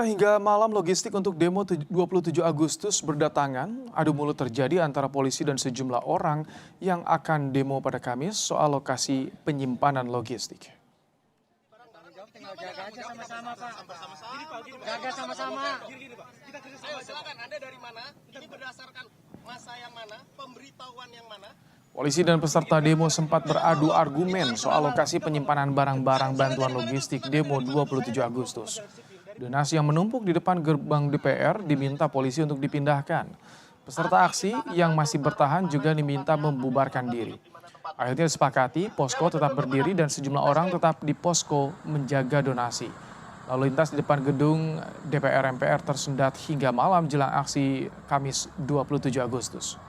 Hingga malam logistik untuk demo 27 Agustus berdatangan, adu mulut terjadi antara polisi dan sejumlah orang yang akan demo pada Kamis soal lokasi penyimpanan logistik. Jaga sama-sama. Silakan, Anda dari mana? Ini berdasarkan masa yang mana? Pemberitahuan yang mana? Polisi dan peserta demo sempat beradu argumen soal lokasi penyimpanan barang-barang bantuan logistik demo 27 Agustus. Donasi yang menumpuk di depan gerbang DPR diminta polisi untuk dipindahkan. Peserta aksi yang masih bertahan juga diminta membubarkan diri. Akhirnya disepakati, posko tetap berdiri dan sejumlah orang tetap di posko menjaga donasi. Lalu lintas di depan gedung DPR MPR tersendat hingga malam jelang aksi Kamis 27 Agustus.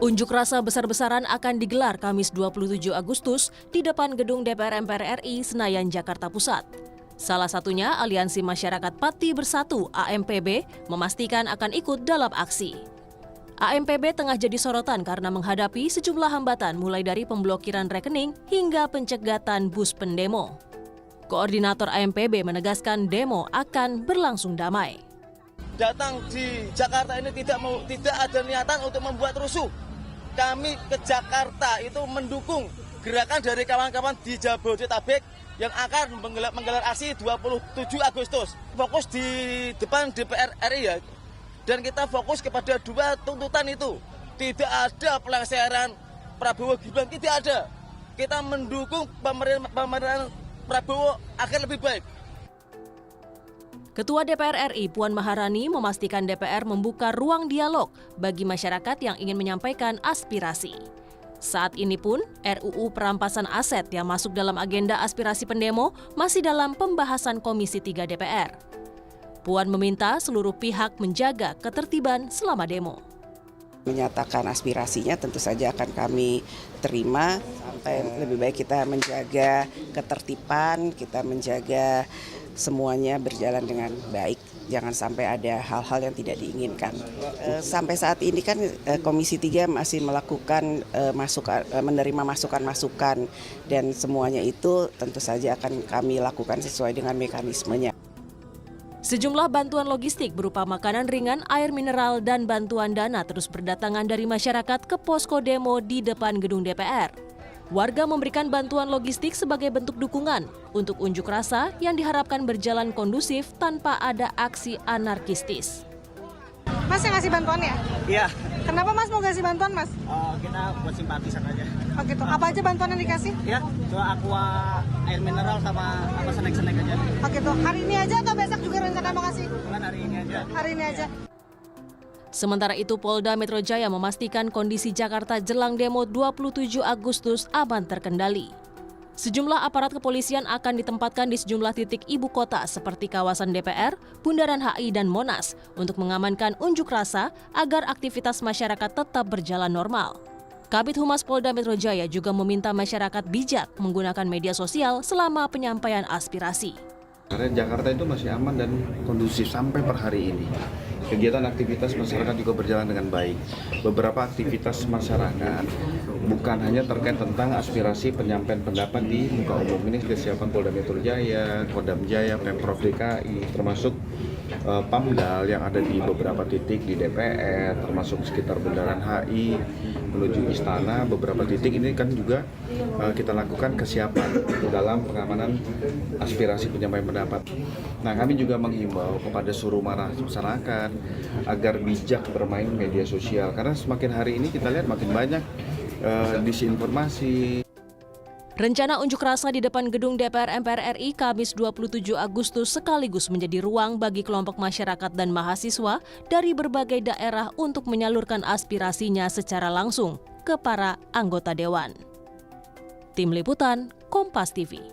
Unjuk rasa besar-besaran akan digelar Kamis 27 Agustus di depan gedung DPR MPR RI Senayan, Jakarta Pusat. Salah satunya Aliansi Masyarakat Pati Bersatu (AMPB) memastikan akan ikut dalam aksi. AMPB tengah jadi sorotan karena menghadapi sejumlah hambatan mulai dari pemblokiran rekening hingga pencegatan bus pendemo. Koordinator AMPB menegaskan demo akan berlangsung damai. Datang di Jakarta ini tidak ada niatan untuk membuat rusuh. Kami ke Jakarta itu mendukung gerakan dari kawan-kawan di Jabodetabek yang akan menggelar aksi 27 Agustus. Fokus di depan DPR RI ya. Dan kita fokus kepada dua tuntutan itu. Tidak ada pelangsaran Prabowo Gibran, tidak ada. Kita mendukung pemerintahan Prabowo agar lebih baik. Ketua DPR RI Puan Maharani memastikan DPR membuka ruang dialog bagi masyarakat yang ingin menyampaikan aspirasi. Saat ini pun, RUU perampasan aset yang masuk dalam agenda aspirasi pendemo masih dalam pembahasan Komisi 3 DPR. Puan meminta seluruh pihak menjaga ketertiban selama demo. Menyatakan aspirasinya tentu saja akan kami terima. Sampai lebih baik kita menjaga ketertiban, kita menjaga semuanya berjalan dengan baik. Jangan sampai ada hal-hal yang tidak diinginkan. Sampai saat ini kan Komisi 3 masih melakukan menerima masukan-masukan dan semuanya itu tentu saja akan kami lakukan sesuai dengan mekanismenya. Sejumlah bantuan logistik berupa makanan ringan, air mineral, dan bantuan dana terus berdatangan dari masyarakat ke posko demo di depan gedung DPR. Warga memberikan bantuan logistik sebagai bentuk dukungan untuk unjuk rasa yang diharapkan berjalan kondusif tanpa ada aksi anarkistis. Mas yang ngasih bantuan ya? Iya. Kenapa Mas mau kasih bantuan, Mas? Kita buat simpatisan aja. Oh gitu. Apa aja bantuan yang dikasih? Ya, cuma aqua, air mineral sama apa snack-snack aja. Oh gitu. Hari ini aja atau besok juga rencana mau kasih? Bukan hari ini aja. Hari ini aja. Sementara itu, Polda Metro Jaya memastikan kondisi Jakarta jelang demo 27 Agustus aman terkendali. Sejumlah aparat kepolisian akan ditempatkan di sejumlah titik ibu kota seperti kawasan DPR, Bundaran HI, dan Monas untuk mengamankan unjuk rasa agar aktivitas masyarakat tetap berjalan normal. Kabid Humas Polda Metro Jaya juga meminta masyarakat bijak menggunakan media sosial selama penyampaian aspirasi. Karena Jakarta itu masih aman dan kondusif sampai per hari ini. Kegiatan aktivitas masyarakat juga berjalan dengan baik. Beberapa aktivitas masyarakat bukan hanya terkait tentang aspirasi penyampaian pendapat di muka umum. Ini kesiapan Polda Metro Jaya, Kodam Jaya, Pemprov DKI, termasuk Pamdal yang ada di beberapa titik di DPR, termasuk sekitar Bundaran HI menuju Istana. Beberapa titik ini kan juga kita lakukan kesiapan dalam pengamanan aspirasi penyampaian pendapat. Nah, kami juga menghimbau kepada seluruh masyarakat agar bijak bermain media sosial karena semakin hari ini kita lihat makin banyak disinformasi. Rencana unjuk rasa di depan gedung DPR MPR RI Kamis 27 Agustus sekaligus menjadi ruang bagi kelompok masyarakat dan mahasiswa dari berbagai daerah untuk menyalurkan aspirasinya secara langsung ke para anggota dewan. Tim Liputan, Kompas TV.